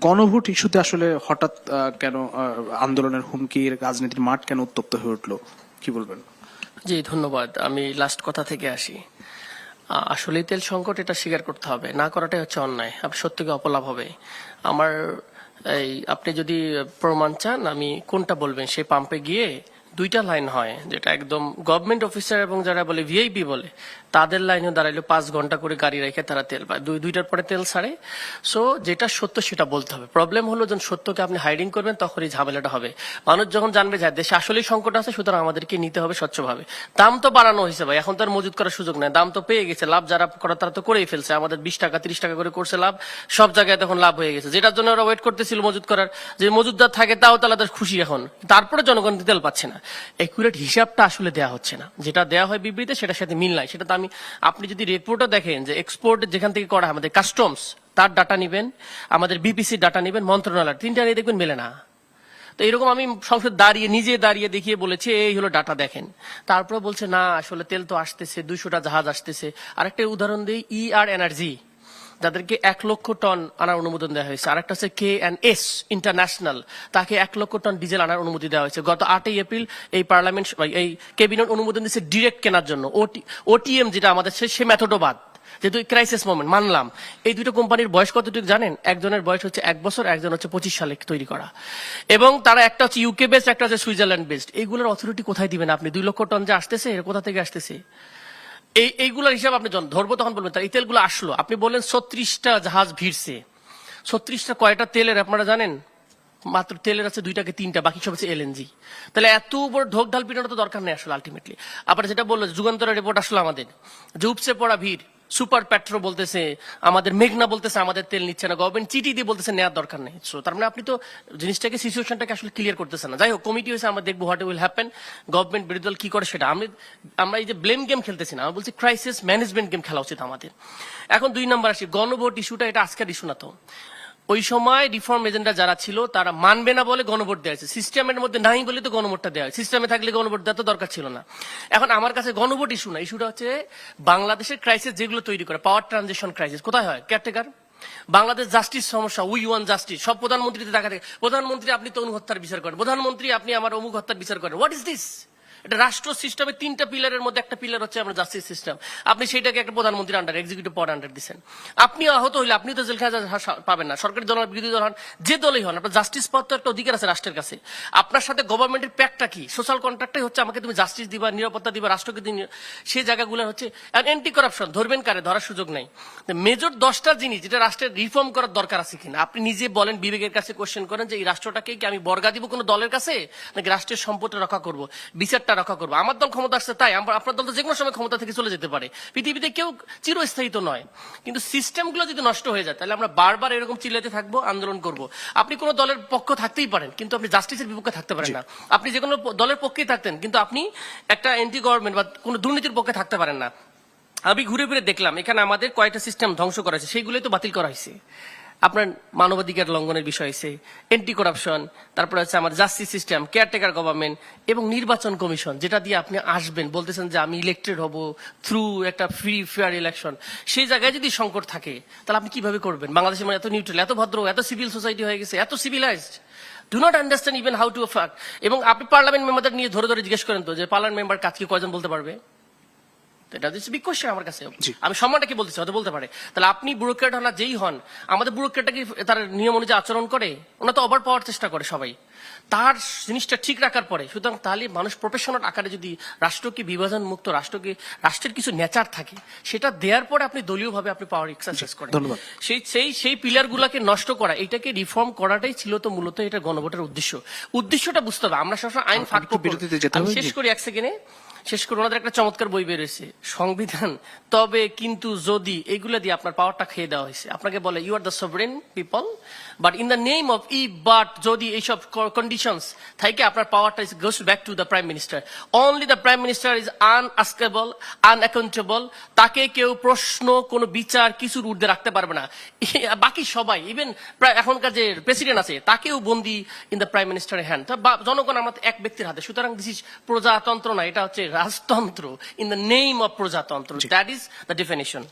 গণভোট ইস্যুতে আসলে হঠাৎ কেন আন্দোলনের হুমকির রাজনীতির মাঠ কেন উত্তপ্ত হয়ে উঠলো, কি বলবেন? জি ধন্যবাদ। আমি লাস্ট কথা থেকে আসি। আসলে তেল সংকট এটা স্বীকার করতে হবে, না করাটাই হচ্ছে অন্যায়। আপনি সত্যিকে অপলাভ হবে। আমার আপনি যদি প্রমাণ চান আমি কোনটা বলবেন, সেই পাম্পে গিয়ে দুইটা লাইন হয়, যেটা একদম গভর্নমেন্ট অফিসার এবং যারা বলে ভিআইপি বলে তাদের লাইনে দাঁড়াইলে 5 ঘন্টা করে গাড়ি রেখে তারা তেল পায়, দুইটার পরে তেল ছাড়ে। সো যেটা সত্য সেটা বলতে হবে। প্রবলেম হলো যখন সত্যকে আপনি হাইডিং করবেন তখনই ঝামেলাটা হবে। মানুষ যখন জানবে যে দেশে আসলেই সংকট আছে, সুতরাং আমাদেরকে নিতে হবে স্বচ্ছভাবে। দাম তো বাড়ানো হয়েছে ভাই, এখন তো আর মজুত করার সুযোগ নেই। দাম তো পেয়ে গেছে, লাভ যারা করা তারা তো করেই ফেলছে। আমাদের 20 টাকা 30 টাকা করে করছে লাভ, সব জায়গায় তখন লাভ হয়ে গেছে। যেটার জন্য ওরা ওয়েট করতেছিল মজুত করার, যে মজুতদার থাকে তাও তাহলে খুশি এখন। তারপরে জনগণ তেল পাচ্ছে না। একুরেট হিসাবটা আসলে দেওয়া হচ্ছে না। যেটা দেওয়া হয় বিবৃতিতে সেটার সাথে মিল নাই। সেটা তো আপনি যদি রিপোর্টও দেখেন যে এক্সপোর্ট যেখান থেকে করা আমাদের কাস্টমস, তার ডাটা নিবেন, আমাদের বিপিসি ডাটা নিবেন, মন্ত্রণালয়, তিনটা নিয়ে দেখবেন মেলে না। তো এরকম আমি সংসদ নিজে দাঁড়িয়ে দেখিয়ে বলেছে এই হলো ডাটা দেখেন। তারপরে বলছে না আসলে তেল তো আসতেছে, 200টা জাহাজ আসতেছে। আরেকটা উদাহরণ দিই, আর এনার্জি, যাদেরকে 1 লক্ষ টন আনার অনুমোদন দেওয়া হয়েছে। আরেকটা হচ্ছে KNS ইন্টারন্যাশনাল, তাকে 1 লক্ষ টন ডিজেল আনার অনুমতি দেওয়া হয়েছে। গত 8 এপ্রিল এই পার্লামেন্ট এই ক্যাবিনেট অনুমোদন দিচ্ছে ডিরেক্ট কেনার জন্য। ওটিএম যেটা আমাদের সে মেথডও বাদ, যেহেতু ক্রাইসিস মোমেন্ট মানলাম। এই দুটো কোম্পানির বয়স কতটুকু জানেন? একজনের বয়স হচ্ছে 1 বছর, একজন হচ্ছে 25 সালে তৈরি করা। এবং তারা একটা হচ্ছে ইউকে বেসড, একটা হচ্ছে সুইজারল্যান্ড বেসড। এইগুলোর অথরিটি কোথায় দিবেন আপনি? 2 লক্ষ টন যে আসতেছে, এর কোথা থেকে আসতেছে? এইগুলোর হিসাব আপনি যখন ধরবো তখন বলবেন তার এই তেলগুলো আসলো। আপনি বললেন 36টা জাহাজ ভিড়ছে, 36টা কয়টা তেলের আপনারা জানেন? মাত্র তেলের আছে 2টা কি 3টা, বাকি সব হচ্ছে এলএনজি। তাহলে এত বড় ঢোক ঢাল পিটানো তো দরকার নেই আসলে আলটিমেটলি। আবার যেটা বললো যুগান্তরের রিপোর্ট আসলো আমাদের, যে উপচে পড়া ভিড়, সুপার পেট্রো বলতেছে, আমাদের মেঘনা বলতেছে আমাদের তেল নিচ্ছে না, গভর্নমেন্ট চিঠি দিয়ে বলতেছে নেওয়ার দরকার নেই। সো তার মানে আপনি তো জিনিসটাকে, সিচুয়েশনটাকে আসলে ক্লিয়ার করতেছেন না। যাই হোক, কমিটি হয়েছে, আমরা দেখবো হোয়াট উইল হ্যাপেন। গভর্নমেন্ট বিরোধী দল কি করে সেটা আমরা এই যে ব্লেম গেম খেলতেছি না, আমি বলছি ক্রাইসিস ম্যানেজমেন্ট গেম খেলা উচিত আমাদের। এখন 2 নম্বর আসি, গণভোট ইস্যুটা, এটা আজকের ইস্যু না তো। ওই সময় রিফর্ম এজেন্ডা যারা ছিল তারা মানবে না বলে গণভোট দেওয়া হয়েছে। সিস্টেমের মধ্যে নাই বলে তো গণভোটটা দেওয়া হয়। সিস্টেমে থাকলে গণভোট দেওয়া তো দরকার ছিল না। এখন আমার কাছে গণভোট ইস্যু না, ইস্যুটা হচ্ছে বাংলাদেশের ক্রাইসিস যেগুলো তৈরি করে, পাওয়ার ট্রানজিশন ক্রাইসিস কোথায় হয়? কেয়ারটেকার। বাংলাদেশ জাস্টিস সমস্যা, উই ওয়ান জাস্টিস, সব প্রধানমন্ত্রীতে দেখা থাকে। প্রধানমন্ত্রী আপনি তরুণ হত্যার বিচার করেন, প্রধানমন্ত্রী আপনি আমার অমুক হত্যার বিচার করেন। What is this? এটা রাষ্ট্র সিস্টেমে 3টা পিলারের মধ্যে একটা পিলার হচ্ছে আমরা জাস্টিস সিস্টেম। আপনি সেটাকে একটা প্রধানমন্ত্রীর আন্ডার, এক্সিকিউটিভ পাওয়ার আন্ডার দিচ্ছেন। আপনি আহত হইলে আপনি তো জেলখানা পাবেন না, সরকারি দল বিরোধী দল হন, যে দলই হন, আপনার জাস্টিস পাওয়ার তো একটা অধিকার আছে রাষ্ট্রের কাছে। আপনার সাথে গভর্নমেন্টের প্যাক্টটা কি? সোশ্যাল কন্ট্রাক্টই হচ্ছে আমাকে তুমি জাস্টিস দিবা, নিরাপত্তা দিবা, রাষ্ট্রকে সেই জায়গাগুলো হচ্ছে অ্যান্টি করাপশন। ধরবেন কারে? ধরার সুযোগ নেই। মেজর 10টা জিনিস যেটা রাষ্ট্রের রিফর্ম করার দরকার আছে কিনা আপনি নিজে বলেন, বিবেকের কাছে কোশ্চেন করেন যে এই রাষ্ট্রটাকে কি আমি বর্গা দিব কোনো দলের কাছে, নাকি রাষ্ট্রের সম্পদটা রক্ষা করবো, বিচারটা রক্ষা করবো? আমার দল ক্ষমতা আসছে তাই, আপনার দল তো যে কোনো সময় ক্ষমতা থেকে চলে যেতে পারে। পৃথিবীতে কেউ চিরস্থায়ী তো নয়। কিন্তু সিস্টেমগুলো যদি নষ্ট হয়ে যায় তাহলে আমরা বারবার এরকম চিল্লাতে থাকবো, আন্দোলন করব। আপনি কোনো দলের পক্ষ থাকতেই পারেন, কিন্তু আপনি জাস্টিসের বিপক্ষে থাকতে পারেন না। আপনি যে কোনো দলের পক্ষেই থাকতেন, কিন্তু আপনি একটা এন্টি গভর্নমেন্ট বা কোনো দুর্নীতির পক্ষে থাকতে পারেন না। আমি ঘুরে ফিরে দেখলাম এখানে আমাদের কয়েকটা সিস্টেম ধ্বংস করা হয়েছে, সেইগুলোই তো বাতিল করা হয়েছে। আপনার মানবাধিকার লঙ্ঘনের বিষয় আছে, এন্টি করাপশন, তারপরে হচ্ছে আমাদের জাস্টিস সিস্টেম, কেয়ারটেকার গভর্নমেন্ট এবং নির্বাচন কমিশন, যেটা দিয়ে আপনি আসবেন বলতেছেন যে আমি ইলেক্টেড হব থ্রু একটা ফ্রি ফেয়ার ইলেকশন। সেই জায়গায় যদি সংকট থাকে তাহলে আপনি কিভাবে করবেন? বাংলাদেশের মানে এত নিউট্রাল, এত ভদ্র, এত সিভিল সোসাইটি হয়ে গেছে, এত civilised, do not understand even how to ফাক। এবং আপনি পার্লামেন্ট মেম্বারদের নিয়ে ধরে ধরে জিজ্ঞেস করেন তো যে পার্লামেন্ট মেম্বার কাজ কি কয়জন বলতে পারবে? এটা হচ্ছে বিগ কোশ্চেন আমার কাছে। আমি সম্মানটা কি বলতেছি, হয়তো বলতে পারে। তাহলে আপনি ব্যুরোক্রেট হন আর যেই হন, আমাদের ব্যুরোক্রেটটা কি তার নিয়ম অনুযায়ী আচরণ করে? ওনা তো ওভার পাওয়ার চেষ্টা করে সবাই তার জিনিসটা ঠিক রাখার পরে। সুতরাং তাহলে মানুষ প্রফেশনাল আকারে যদি রাষ্ট্রকে বিভাজন মুক্ত, রাষ্ট্রের কিছু নেচার থাকে, সেটা দেওয়ার পরে আপনি দলীয়ভাবে আপনি পাওয়ার এক্সারসাইজ করেন। ধন্যবাদ। সেই পিলার গুলাকে নষ্ট করা, এটাকে রিফর্ম করাটাই ছিল তো মূলত এটা গণভোটের উদ্দেশ্যটা বুঝতে হবে। আমরা সবসময় আইন ফাঁক আমি শেষ করি 1 সেকেন্ডে শেষ করে। ওনাদের একটা চমৎকার বই বেরিয়েছে, সংবিধান তবে কিন্তু যদি, এইগুলো দিয়ে আপনার পাওয়ারটা খেয়ে দেওয়া হয়েছে। আপনাকে বলে you are the sovereign people, but in the name of but যদি এইসব কন্ডিশনস থাকে আপনার পাওয়ারটা goes back to the prime minister. Only the prime minister is unaskable, unaccountable. তাকে কেউ প্রশ্ন, কোনো বিচার কিছুর ঊর্ধ্বে রাখতে পারবে না। বাকি সবাই, ইভেন এখনকার যে প্রেসিডেন্ট আছে তাকেও বন্দি ইন দ্য প্রাইম মিনিস্টারের হ্যান্ড। জনগণ আমাদের এক ব্যক্তির হাতে। সুতরাং দিস ইজ প্রজাতন্ত্র না, এটা হচ্ছে রাজতন্ত্র ইন দ্য নেম অফ প্রজাতন্ত্র। That is the definition.